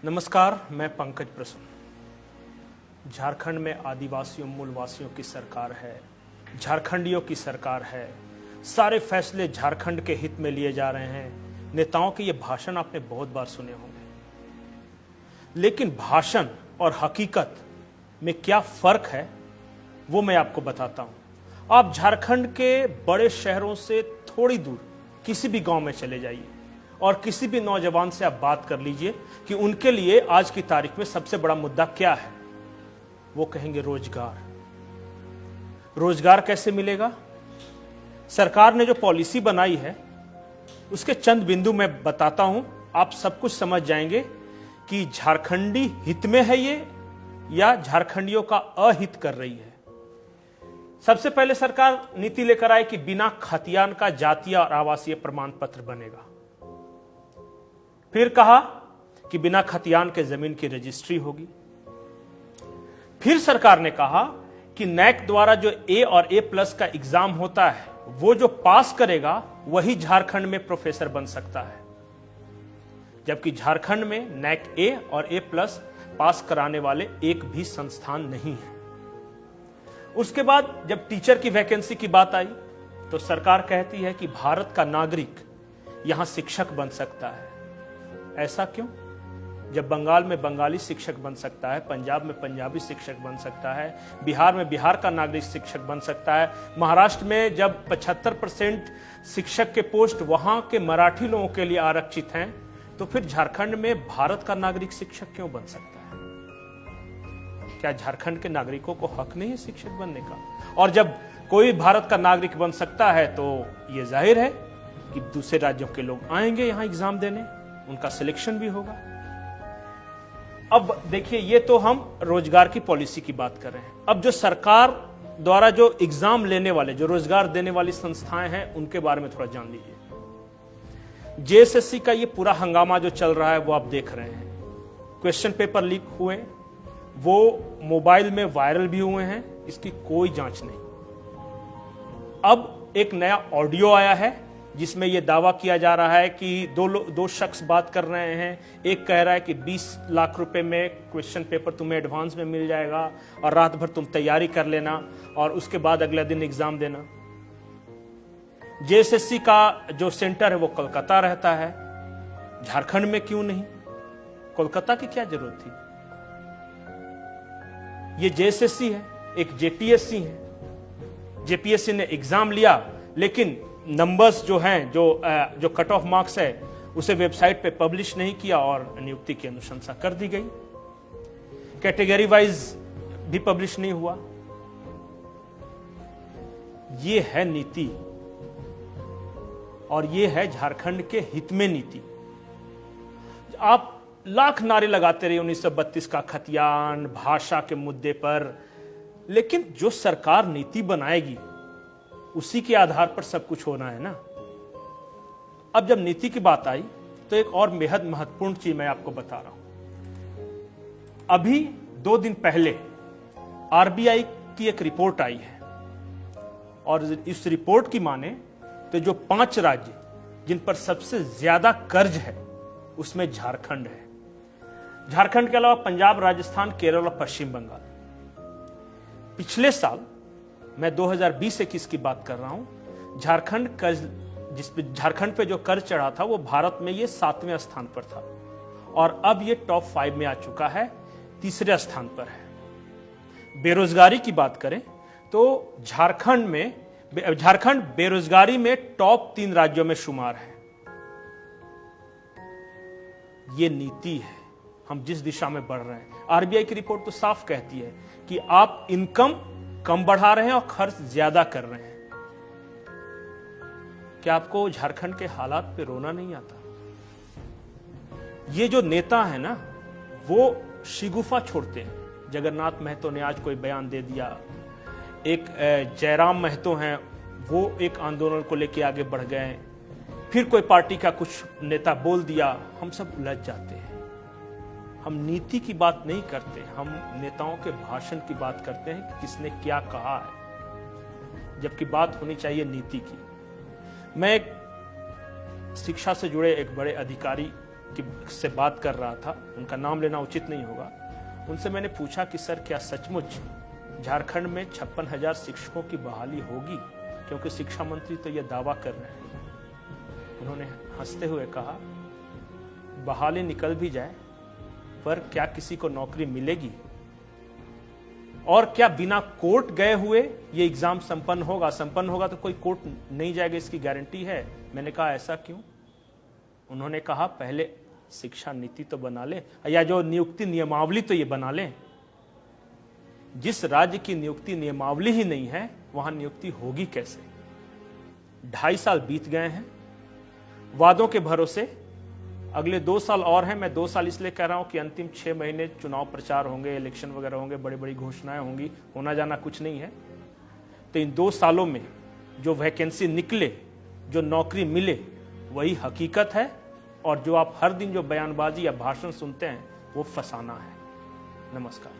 नमस्कार, मैं पंकज प्रसून। झारखंड में आदिवासियों मूलवासियों की सरकार है, झारखंडियों की सरकार है, सारे फैसले झारखंड के हित में लिए जा रहे हैं। नेताओं के ये भाषण आपने बहुत बार सुने होंगे, लेकिन भाषण और हकीकत में क्या फर्क है वो मैं आपको बताता हूं। आप झारखंड के बड़े शहरों से थोड़ी दूर किसी भी गांव में चले जाइए और किसी भी नौजवान से आप बात कर लीजिए कि उनके लिए आज की तारीख में सबसे बड़ा मुद्दा क्या है। वो कहेंगे रोजगार। रोजगार कैसे मिलेगा? सरकार ने जो पॉलिसी बनाई है उसके चंद बिंदु मैं बताता हूं, आप सब कुछ समझ जाएंगे कि झारखंडी हित में है ये या झारखंडियों का अहित कर रही है। सबसे पहले सरकार नीति लेकर आई कि बिना खतियान का जातीय और आवासीय प्रमाण पत्र बनेगा। फिर कहा कि बिना खतियान के जमीन की रजिस्ट्री होगी। फिर सरकार ने कहा कि नैक द्वारा जो ए और A+ का एग्जाम होता है वो जो पास करेगा वही झारखंड में प्रोफेसर बन सकता है, जबकि झारखंड में नैक A और A+ पास कराने वाले एक भी संस्थान नहीं है। उसके बाद जब टीचर की वैकेंसी की बात आई तो सरकार कहती है कि भारत का नागरिक यहां शिक्षक बन सकता है। ऐसा क्यों? जब बंगाल में बंगाली शिक्षक बन सकता है, पंजाब में पंजाबी शिक्षक बन सकता है, बिहार में बिहार का नागरिक शिक्षक बन सकता है, महाराष्ट्र में जब 75% शिक्षक के पोस्ट वहां के मराठी लोगों के लिए आरक्षित हैं, तो फिर झारखंड में भारत का नागरिक शिक्षक क्यों बन सकता है? क्या झारखंड के नागरिकों को हक नहीं है शिक्षक बनने का? और जब कोई भारत का नागरिक बन सकता है तो यह जाहिर है कि दूसरे राज्यों के लोग आएंगे यहां एग्जाम देने, उनका सिलेक्शन भी होगा। अब देखिए, ये तो हम रोजगार की पॉलिसी की बात कर रहे हैं। अब जो सरकार द्वारा जो एग्जाम लेने वाले, जो रोजगार देने वाली संस्थाएं हैं, उनके बारे में थोड़ा जान लीजिए। JSSC का ये पूरा हंगामा जो चल रहा है वो आप देख रहे हैं। क्वेश्चन पेपर लीक हुए, वो मोबाइल में वायरल भी हुए हैं, इसकी कोई जांच नहीं। अब एक नया ऑडियो आया है जिसमें यह दावा किया जा रहा है कि दो शख्स बात कर रहे हैं। एक कह रहा है कि 20 लाख रुपए में क्वेश्चन पेपर तुम्हें एडवांस में मिल जाएगा और रात भर तुम तैयारी कर लेना और उसके बाद अगले दिन एग्जाम देना। JSSC का जो सेंटर है वो कोलकाता रहता है, झारखंड में क्यों नहीं? कोलकाता की क्या जरूरत थी? ये JSSC है, एक JPSC है। JPSC ने एग्जाम लिया, लेकिन नंबर्स जो हैं, जो कट ऑफ मार्क्स है, उसे वेबसाइट पे पब्लिश नहीं किया और नियुक्ति की अनुशंसा कर दी गई। कैटेगरी वाइज भी पब्लिश नहीं हुआ। ये है नीति, और ये है झारखंड के हित में नीति। आप लाख नारे लगाते रहे 1932 का खतियान, भाषा के मुद्दे पर, लेकिन जो सरकार नीति बनाएगी उसी के आधार पर सब कुछ होना है ना। अब जब नीति की बात आई तो एक और बेहद महत्वपूर्ण चीज मैं आपको बता रहा हूं। अभी 2 दिन पहले RBI की एक रिपोर्ट आई है, और इस रिपोर्ट की माने तो जो 5 राज्य जिन पर सबसे ज्यादा कर्ज है उसमें झारखंड है। झारखंड के अलावा पंजाब, राजस्थान, केरल और पश्चिम बंगाल। पिछले साल मैं 2020-21 की बात कर रहा हूं, झारखंड पे जो कर्ज चढ़ा था वो भारत में ये 7वें स्थान पर था, और अब ये टॉप 5 में आ चुका है, 3रे स्थान पर है। बेरोजगारी की बात करें तो झारखंड बेरोजगारी में टॉप 3 राज्यों में शुमार है। ये नीति है, हम जिस दिशा में बढ़ रहे हैं। RBI की रिपोर्ट तो साफ कहती है कि आप इनकम कम बढ़ा रहे हैं और खर्च ज्यादा कर रहे हैं। क्या आपको झारखंड के हालात पे रोना नहीं आता? ये जो नेता है ना, वो शिगुफा छोड़ते हैं। जगन्नाथ महतो ने आज कोई बयान दे दिया, एक जयराम महतो हैं, वो एक आंदोलन को लेकर आगे बढ़ गए, फिर कोई पार्टी का कुछ नेता बोल दिया, हम सब उलझ जाते हैं। हम नीति की बात नहीं करते, हम नेताओं के भाषण की बात करते हैं कि किसने क्या कहा है, जबकि बात होनी चाहिए नीति की। मैं शिक्षा से जुड़े एक बड़े अधिकारी से बात कर रहा था, उनका नाम लेना उचित नहीं होगा, उनसे मैंने पूछा कि सर क्या सचमुच झारखंड में 56,000 शिक्षकों की बहाली होगी, क्योंकि शिक्षा मंत्री तो यह दावा कर रहे हैं। उन्होंने हंसते हुए कहा, बहाली निकल भी जाए पर क्या किसी को नौकरी मिलेगी, और क्या बिना कोर्ट गए हुए ये एग्जाम संपन्न होगा? संपन्न होगा तो कोई कोर्ट नहीं जाएगा, इसकी गारंटी है। मैंने कहा ऐसा क्यों? उन्होंने कहा पहले शिक्षा नीति तो बना ले, या जो नियुक्ति नियमावली तो ये बना ले। जिस राज्य की नियुक्ति नियमावली ही नहीं है वहां नियुक्ति होगी कैसे? 2.5 साल बीत गए हैं वादों के भरोसे, अगले 2 साल और हैं। मैं 2 साल इसलिए कह रहा हूं कि अंतिम 6 महीने चुनाव प्रचार होंगे, इलेक्शन वगैरह होंगे, बड़ी बड़ी घोषणाएं होंगी, होना जाना कुछ नहीं है। तो इन 2 सालों में जो वैकेंसी निकले, जो नौकरी मिले, वही हकीकत है, और जो आप हर दिन जो बयानबाजी या भाषण सुनते हैं वो फसाना है। नमस्कार।